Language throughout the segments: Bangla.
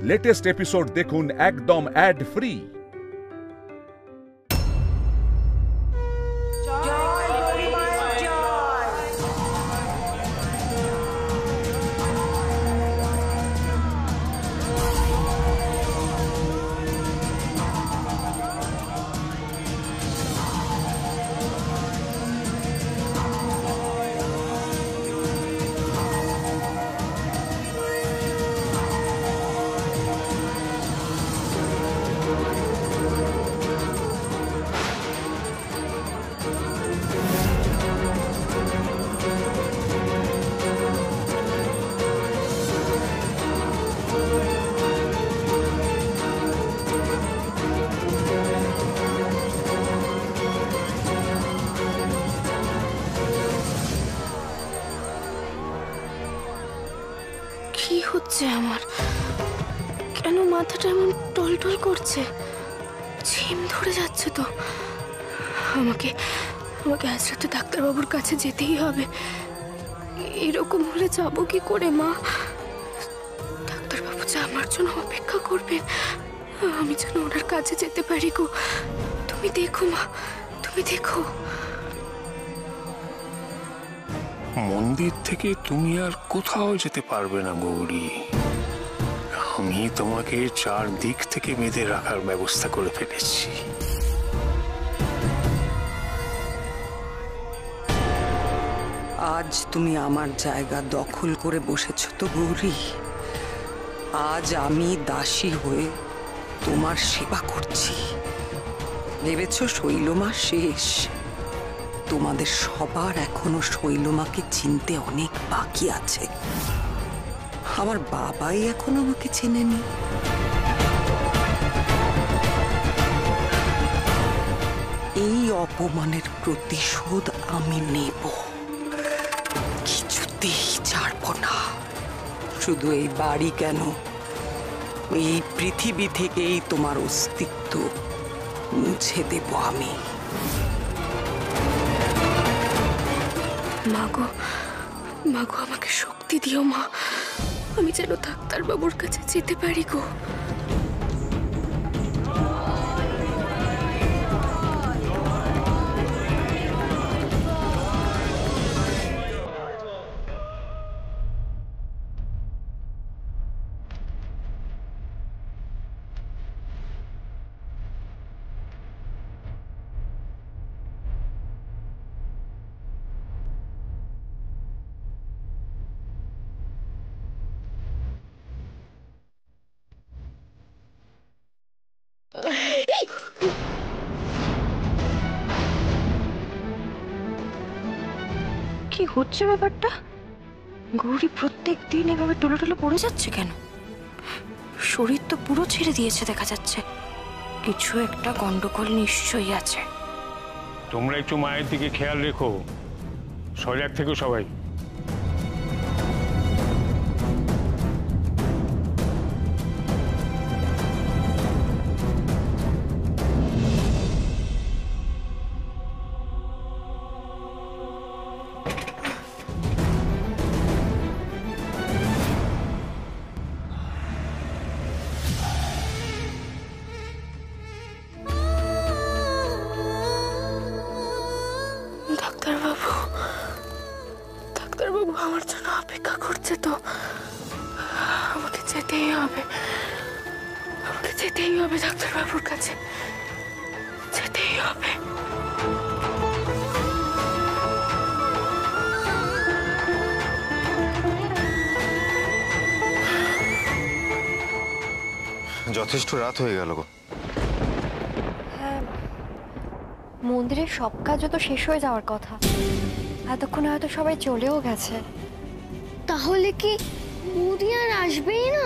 লেটেস্ট এপিসোড দেখুন একদম অ্যাড ফ্রি। কি হচ্ছে আমার? কেন মাথাটা এমন টলটল করছে? ঝিম ধরে যাচ্ছে তো। আমাকে আজ রাতে ডাক্তারবাবুর কাছে যেতেই হবে। এরকম হলে যাবো কি করে মা? ডাক্তারবাবু যে আমার জন্য অপেক্ষা করবেন, আমি যেন ওনার কাছে যেতে পারি গো। তুমি দেখো মা, তুমি দেখো। মন্দির থেকে তুমি আর কোথাও যেতে পারবে না গৌরী। আমি তোমাকে চারদিক থেকে বেঁধে রাখার ব্যবস্থা করে ফেলেছি। আজ তুমি আমার জায়গা দখল করে বসেছ তো গৌরী। আজ আমি দাসী হয়ে তোমার সেবা করছি। ভেবেছ শৈলমা শেষ? তোমাদের সবার এখনো শৈলমাকে চিনতে অনেক বাকি আছে। আমার বাবাই এখন আমাকে চেনেনি। এই অপমানের প্রতিশোধ আমি নেব, কিছুতেই ছাড়ব না। শুধু এই বাড়ি কেন, এই পৃথিবী থেকেই তোমার অস্তিত্ব মুছে দেব আমি। মাগো, মাগো আমাকে শক্তি দিও মা, আমি যেন ডাক্তারবাবুর কাছে যেতে পারি গো। কি হচ্ছে ব্যাপারটা? গৌরী প্রত্যেক দিন এভাবে টলো টলো পড়ে যাচ্ছে কেন? শরীর তো পুরো ছেড়ে দিয়েছে দেখা যাচ্ছে। কিছু একটা গন্ডগোল নিশ্চয়ই আছে। তোমরা একটু মায়ের দিকে খেয়াল রেখো, সজাগ থেকো সবাই। ডাক্তারবাবু আমার জন্য অপেক্ষা করছে তো। আমাকে যেতেই হবে, আমাকে যেতেই হবে ডাক্তারবাবুর কাছে, যেতেই হবে। যথেষ্ট রাত হয়ে গেল গো। হ্যাঁ, মন্দিরের সব কাজও তো শেষ হয়ে যাওয়ার কথা। এতক্ষণে হয়তো সবাই চলেও গেছে। তাহলে কি বৌদি আর আসবেই না?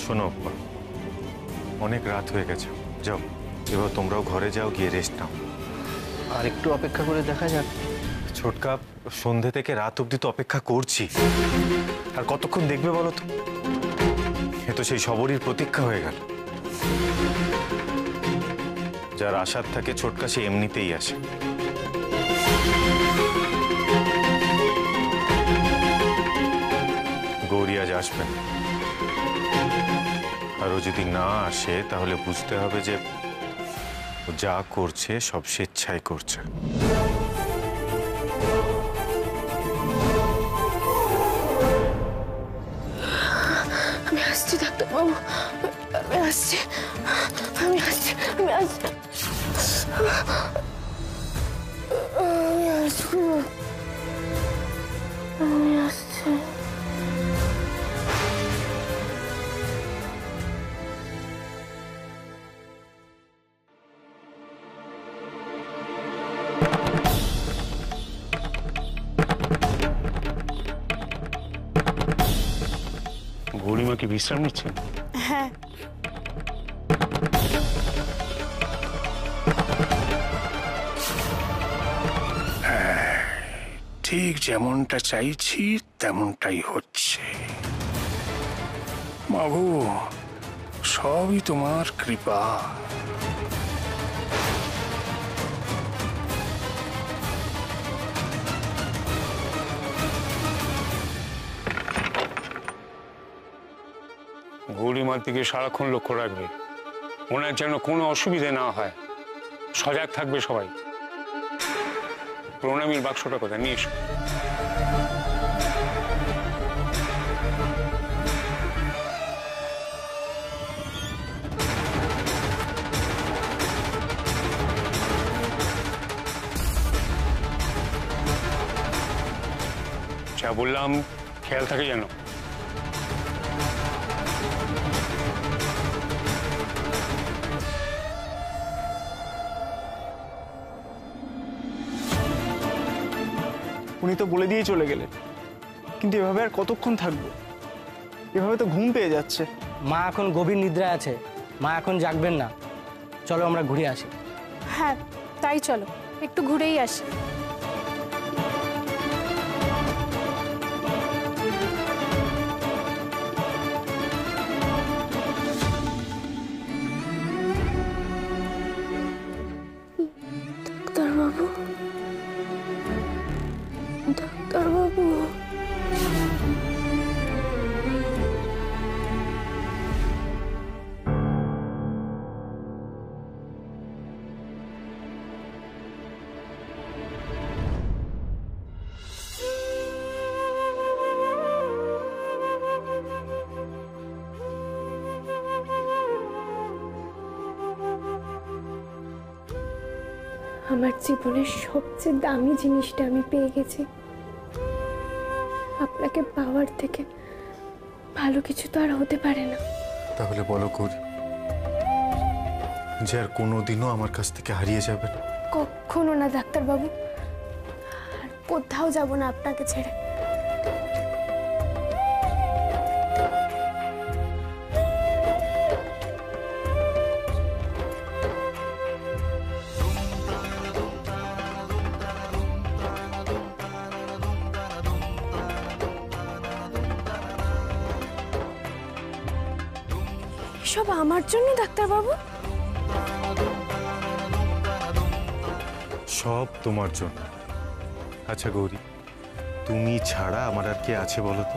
শোনো, অনেক রাত হয়ে গেছে, যাও এবার তোমরাও ঘরে যাও, গিয়ে রেস্ট নাও। আর একটু অপেক্ষা করে দেখা যাক। ছোটকা, সন্ধে থেকে রাত অবধি তো অপেক্ষা করছি, আর কতক্ষণ দেখবে বলো তো? এ তো সেই সবরই প্রতীক্ষা হয়ে গেল। যার আশার থাকে ছোটকা, সে এমনিতেই আসে। গৌরী আজ আসবে না। আর ও যদি না আসে তাহলে বুঝতে হবে যে ও যা করছে সব স্বেচ্ছায় করছে। আমি আসছি ডাক্তারবাবু, আমি আসছি, আমি আসছি, আমি আসছি, আমি আসবো, আমি আসছি। গৌরীমা কি বিশ্রাম নিচ্ছেন? হ্যাঁ, ঠিক যেমনটা চাইছি তেমনটাই হচ্ছে। মাগো, সবই তোমার কৃপা। গৌরীমার দিকে সারাক্ষণ লক্ষ্য রাখবে, ওনার যেন কোনো অসুবিধে না হয়। সজাগ থাকবে সবাই। প্রণামীর বাক্সটা কোথায়, নিয়ে এসো। যা বললাম খেয়াল থাকে যেন। উনি তো বলে দিয়েই চলে গেলেন, কিন্তু এভাবে আর কতক্ষণ থাকবো? এভাবে তো ঘুম পেয়ে যাচ্ছে। মা এখন গভীর নিদ্রায় আছে, মা এখন জাগবেন না। চলো আমরা ঘুরে আসি। হ্যাঁ তাই চলো, একটু ঘুরেই আসি। ডাক্তারবাবু, ডাক্তারবাবু, আমার জীবনের সবচেয়ে দামি জিনিসটা আমি পেয়ে গেছি। আপনাকে পাওয়ার থেকে ভালো কিছু তো আর হতে পারে না। তাহলে বলো গৌরী, যে আর কোনোদিনও আমার কাছ থেকে হারিয়ে যাবে না? কখনো না ডাক্তারবাবু, আর কোথাও যাব না আপনাকে ছেড়ে। সব আমার জন্য ডাক্তারবাবু? সব তোমার জন্য। আচ্ছা গৌরী, তুমি ছাড়া আমার আর কে আছে বলো তো?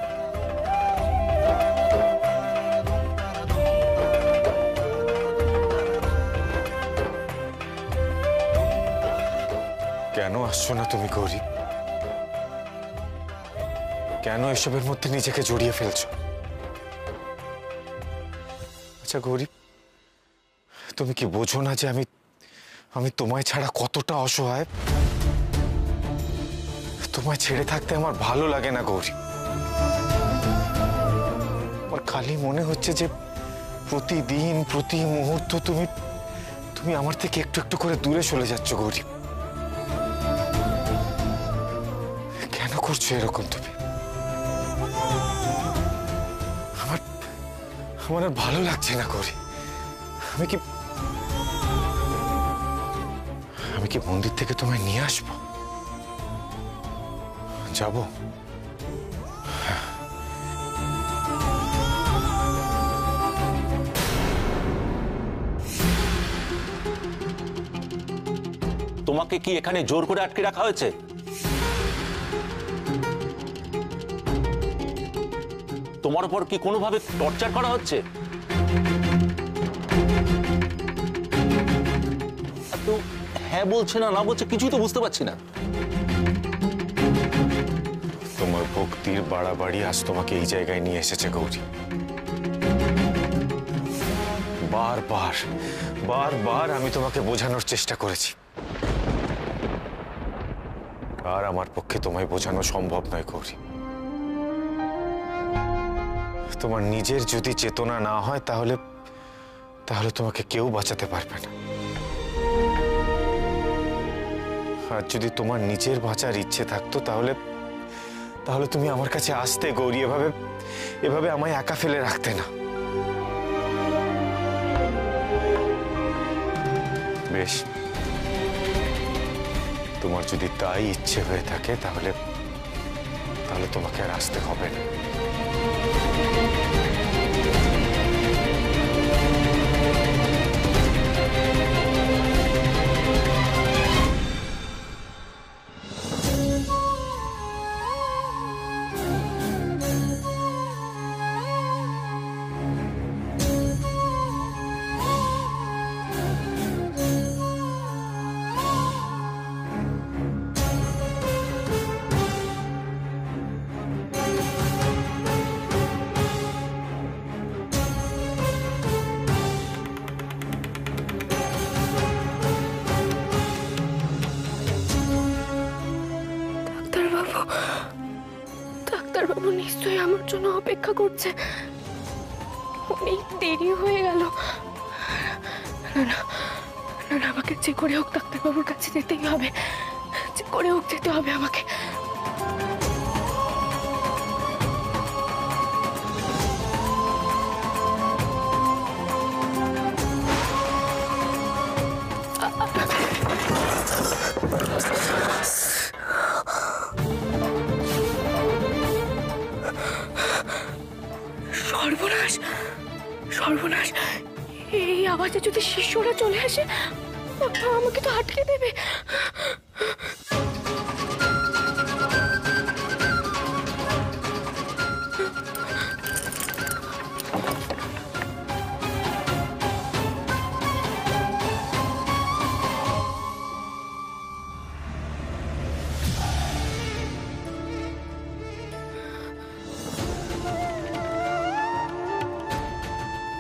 কেন আসছো না তুমি গৌরী? কেন এসবের মধ্যে নিজেকে জড়িয়ে ফেলছো? আচ্ছা গৌরী, তুমি কি বোঝো না যে আমি তোমায় ছাড়া কতটা অসহায়? তোমায় ছেড়ে থাকতে আমার ভালো লাগে না গৌরী। আমার খালি মনে হচ্ছে যে প্রতিদিন প্রতি মুহূর্ত তুমি আমার থেকে একটু একটু করে দূরে চলে যাচ্ছ গৌরী। কেন করছো এরকম তুমি? আমার আর ভালো লাগছে না গৌরী। আমি কি মন্দির থেকে তোমায় নিয়ে আসবো? যাবো? তোমাকে কি এখানে জোর করে আটকে রাখা হয়েছে? তোমার উপর কি কোনোভাবে টর্চার করা হচ্ছে? তো হ্যাঁ বলছে না না বলছে কিছুই তো বুঝতে পারছি না। তোমার ভক্তির বাড়াবাড়ি আজ তোমাকে এই জায়গায় নিয়ে এসেছে গৌরী। বারবার বারবার আমি তোমাকে বোঝানোর চেষ্টা করেছি, আর আমার পক্ষে তোমায় বোঝানো সম্ভব নয় গৌরী। তোমার নিজের যদি চেতনা না হয় তাহলে তাহলে তোমাকে কেউ বাঁচাতে পারবে না। আর যদি তোমার নিজের বাঁচার ইচ্ছে থাকতো তাহলে তাহলে তুমি আমার কাছে আসতে গৌরী, এভাবে আমায় একা ফেলে রাখতে না। বেশ, তোমার যদি তাই ইচ্ছে হয়ে থাকে তাহলে তাহলে তোমাকে আর আসতে হবে না। ডাক্তারবাবু নিশ্চয়ই আমার জন্য অপেক্ষা করছে। অনেক দেরি হয়ে গেল। না না না, আমাকে যে করে হোক ডাক্তারবাবুর কাছে যেতেই হবে, যে করে হোক যেতে হবে আমাকে। সর্বনাশ সর্বনাশ, এই আওয়াজে যদি শিষ্যরা চলে আসে আমাকে তো আটকে দেবে।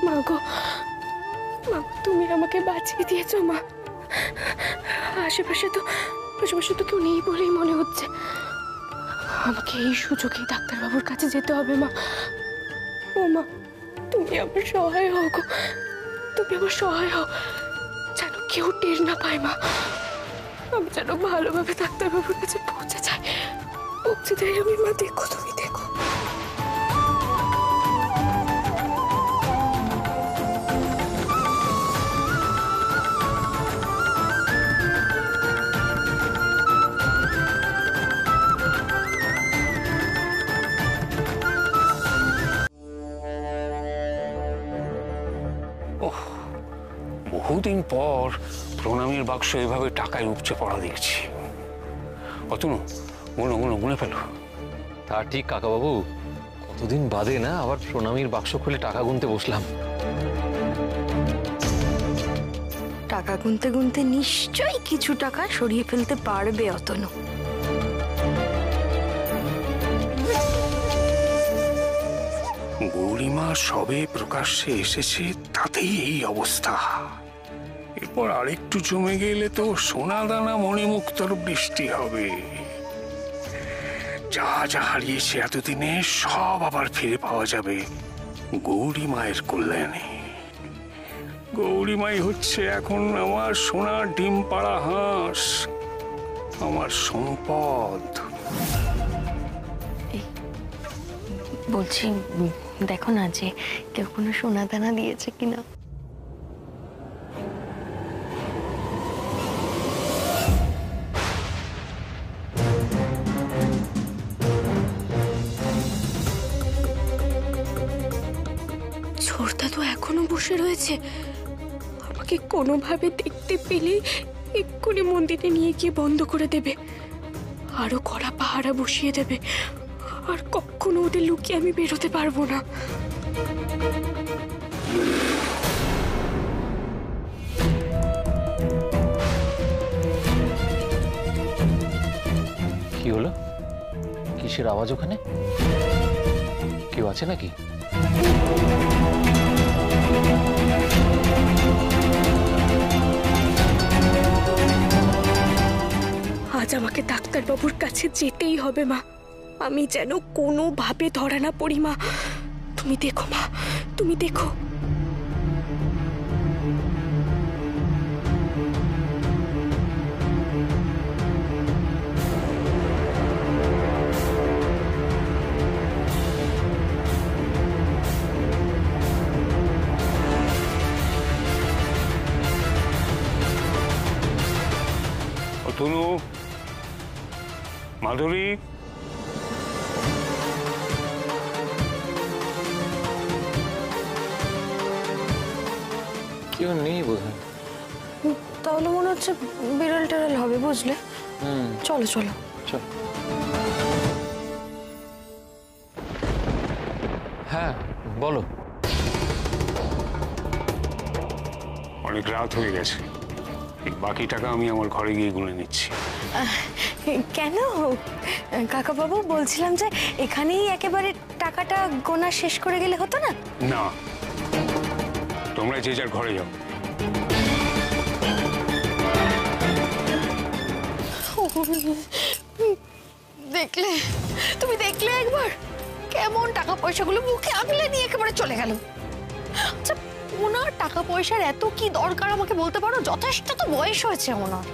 মাগো, তুমি আমাকে বাঁচিয়ে দিয়েছো মা। আশেপাশে তো কেউ নেই বলেই মনে হচ্ছে। আমাকে এই সুযোগে ডাক্তারবাবুর কাছে যেতে হবে মা। ও মা, তুমি আমার সহায় হও গো, তুমি আমার সহায় হও, যেন কেউ টের না পায় মা। আমি যেন ভালোভাবে ডাক্তারবাবুর কাছে পৌঁছে যাই আমি মা। দেখো, তুমি দেখো। বহুদিন পর প্রণামীর বাক্স এভাবে টাকায় উপচে পড়া দেখছি। অতনু, গুনে ফেলো। তা ঠিক কাকাবাবু, কতদিন বাদে না আবার প্রণামীর বাক্স খুলে টাকা গুনতে বসলাম। টাকা গুনতে গুনতে নিশ্চয়ই কিছু টাকা সরিয়ে ফেলতে পারবে অতনু। গৌরীমা সবে প্রকাশ্যে এসেছে, তাতেই এই অবস্থা। এরপর আরেকটু জমে গেলে তো সোনা দানা মণিমুক্তর বৃষ্টি হবে। যা যা হারিয়েছে এতদিনে সব আবার ফিরে পাওয়া যাবে গৌরী মায়ের কল্যাণে। গৌরী মাই হচ্ছে এখন আমার সোনার ডিম পাড়া হাঁস, আমার সম্পদ। বলছি, দেখো না যে কেউ কোনো সোনা দানা দিয়েছে কিনা। ছোটদা তো এখনো বসে রয়েছে। আমাকে কোনোভাবে দেখতে পেলে এক্ষুনি মন্দিরে নিয়ে গিয়ে বন্ধ করে দেবে, আরো কড়া পাহারা বসিয়ে দেবে। আর কখনো ওদের লুকিয়ে আমি বেরোতে পারবো না। কি হলো? কিসের আওয়াজ ওখানে? কেউ আছে নাকি? আজ আমাকে ডাক্তারবাবুর কাছে যেতেই হবে মা। আমি যেন কোনোভাবে ধরা না পড়ি মা। তুমি দেখো মা, তুমি দেখো। তনু, মাধুরী, কেউ নেই বোধহয়। তাহলে মনে হচ্ছে বিড়াল টেরাল হবে, বুঝলে? চলো চলো চল। হ্যাঁ বলো। অনেক রাত হয়ে গেছে, বাকি টাকা আমি আমার ঘরে গিয়ে গুনে নিচ্ছি। কেন কাকা বাবু? বলছিলাম যে এখানেই একেবারে টাকাটা গোনা শেষ করে গেলে হতো না? না, তোমরা যে যার ঘরে যাও। দেখলে, তুমি দেখলে একবার কেমন টাকা পয়সাগুলো মুখে আগলে নিয়ে একেবারে চলে গেল। আচ্ছা, ওনার টাকা পয়সার এত কি দরকার আমাকে বলতে পারো? যথেষ্ট তো বয়স হয়েছে ওনার।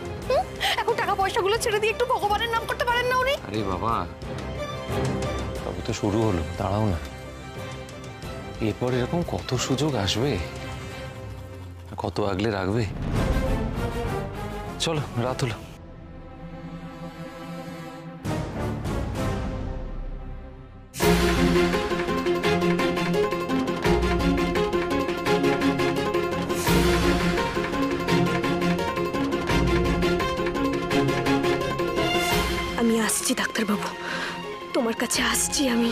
এখন টাকা পয়সাগুলো ছেড়ে দিয়ে একটু ভগবানের নাম করতে পারেন না উনি? আরে বাবা, তবে তো শুরু হলো, দাঁড়াও না। এরপর এরকম কত সুযোগ আসবে, কত আগলে রাখবে। চলো, রাত হলো। আমি আসছি ডাক্তারবাবু, তোমার কাছে আসছি আমি।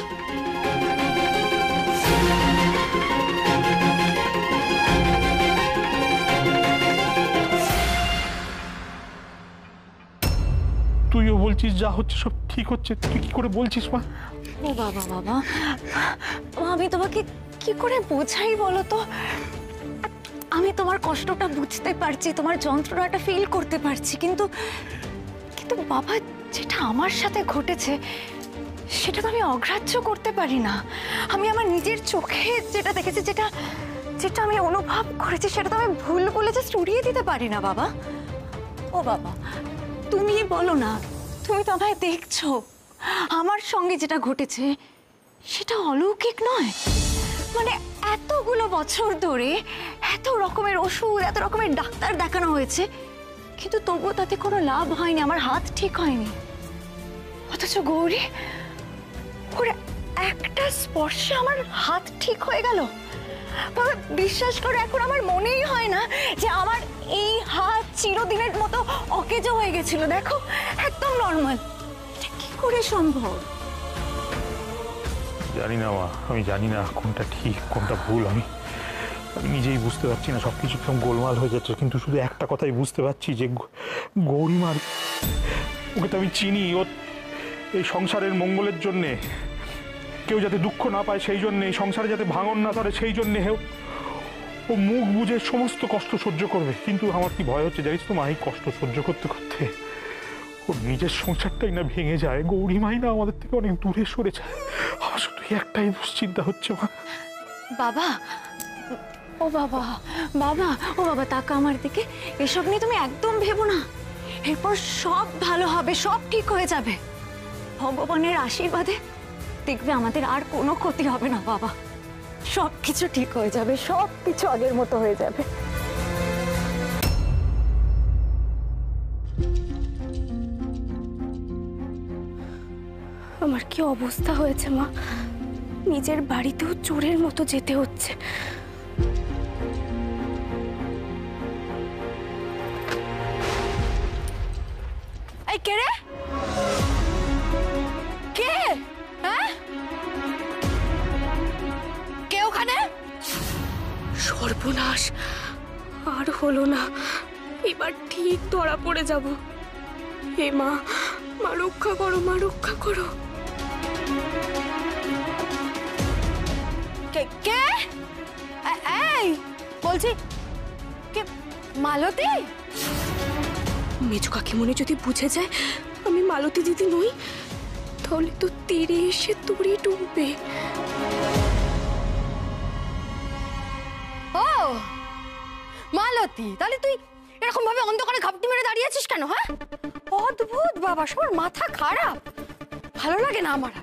তুইও বলছিস যা হচ্ছে সব ঠিক হচ্ছে, তুই কি করে বলছিস মা? ও বাবা বাবা, আমি তোমাকে কি করে বোঝাই বলো তো? আমি তোমার কষ্টটা বুঝতে পারছি, তোমার যন্ত্রণাটা ফিল করতে পারছি, কিন্তু কিন্তু বাবা, যেটা আমার সাথে ঘটেছে সেটা তো আমি অগ্রাহ্য করতে পারি না। আমি আমার নিজের চোখে যেটা দেখেছি, যেটা যেটা আমি অনুভব করেছি, সেটা তো আমি ভুল বলে জাস্ট উড়িয়ে দিতে পারি না বাবা। ও বাবা, তুমি বলো না, তুমি তো আমায় দেখছো, আমার সঙ্গে যেটা ঘটেছে সেটা অলৌকিক নয়? মানে এতগুলো বছর ধরে এত রকমের ওষুধ, এত রকমের ডাক্তার দেখানো হয়েছে, কিন্তু তবুও তাতে কোনো লাভ হয়নি, আমার হাত ঠিক হয়নি। অথচ গৌরী, ওর একটা স্পর্শে আমার হাত ঠিক হয়ে গেল। বাবা বিশ্বাস করো, এখন আমার মনেই হয় না যে আমার এই হাত চিরদিনের মতো অকেজো হয়ে গেছিল। দেখো, একদম নর্মাল। এটা কি করে সম্ভব? জানি না মা, আমি জানি না কোনটা ঠিক কোনটা ভুল। আমি নিজেই বুঝতে পারছি না, সবকিছু একদম গোলমাল হয়ে যাচ্ছে। কিন্তু শুধু একটা কথাই বুঝতে পারছি যে গৌরীমার, ওকে তো আমি চিনি, ও এই সংসারের মঙ্গলের জন্যে, কেউ যাতে দুঃখ না পায় সেই জন্যে, সংসারে যাতে ভাঙন না ধরে সেই জন্যে ও মুখ বুঝে সমস্ত কষ্ট সহ্য করবে। কিন্তু আমার কি ভয় হচ্ছে জানিস তো মা, এই কষ্ট সহ্য করতে করতে ওর নিজের সংসারটাই না ভেঙে যায়, গৌরীমাই না আমাদের থেকে অনেক দূরে সরে যায়। আমার শুধু একটাই দুশ্চিন্তা হচ্ছে মা। বাবা, ও বাবা, বাবা, ও বাবা, তাকা আমার দিকে। এসব নিয়ে তুমি একদম ভেবো না, এরপর সব ভালো হবে, সব ঠিক হয়ে যাবে। ভগবানের আশীর্বাদে দেখবে আমাদের আর কোনো ক্ষতি হবে না বাবা। সব কিছু ঠিক হয়ে যাবে, সব কিছু আগের মতো হয়ে যাবে। আমার কি অবস্থা হয়েছে মা, নিজের বাড়িতেও চোরের মতো যেতে হচ্ছে। এই কে রে? কে? হ্যাঁ, সর্বনাশ, আর হলো না, এবার ঠিক ধরা পড়ে যাব। হে মা, মা রক্ষা করো, মা রক্ষা করো। কে কে এই বলছি, কে মালতী? মেজো কাকিমণি যদি বুঝে যায় আমি মালতী দিদি নই, তাহলে তো তীরে এসে তরি ডুববে। ও মালতী, তাহলে তুই এরকম ভাবে অন্ধকারে ঘাপটি মেরে দাঁড়িয়ে আছিস কেন? হ্যাঁ, অদ্ভুত বাবা, সবার মাথা খারাপ, ভালো লাগে না আমার।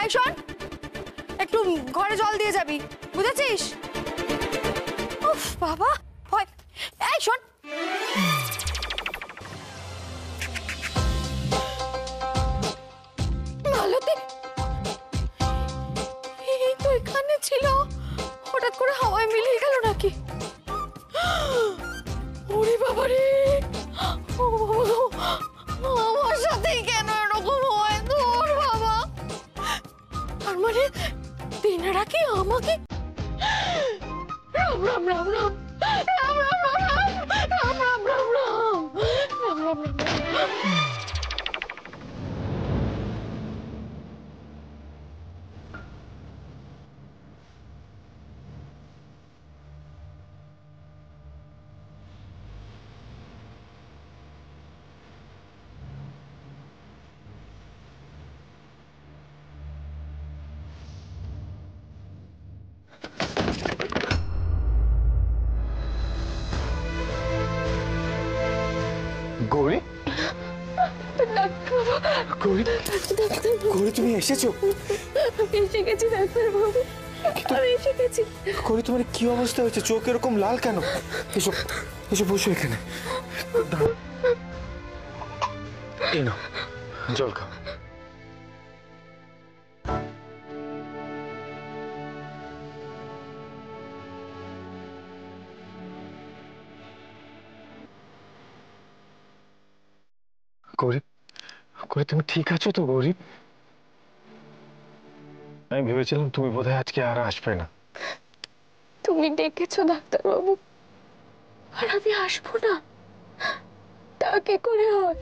এই শোন, একটু ঘরে জল দিয়ে যাবি, বুঝেছিস? উফ বাবা, ভয়। এই শোন, মালতী এই তো এখানে ছিল, হঠাৎ করে হাওয়ায় মিলিয়ে গেল নাকি? ওরে বাবা রে, আমার সাথেই কেন এরকম হয় তোর বাবা? তার মানে দিনারা কি আমাকে? রাম রাম রাম রাম রাম রাম রাম রাম রাম রাম রাম রাম রাম রাম। গৌরী, গৌরী, গৌরী তুমি এসেছো? এসে গেছি ডাক্তারবাবু, আমি এসে গেছি। গৌরী, তোমার কি অবস্থা হয়েছে? চোখ এরকম লাল কেন? এসো, এসো, বসো এখানে। এই নাও জল খাও। গৌরী, গৌরী, তুমি ঠিক আছো তো? গৌরী, আমি ভেবেছিলাম তুমি বোধহয় আজকে আর আসবে না। তুমি ডেকেছো ডাক্তারবাবু, আর আমি আসবো না? তা কি করে হয়?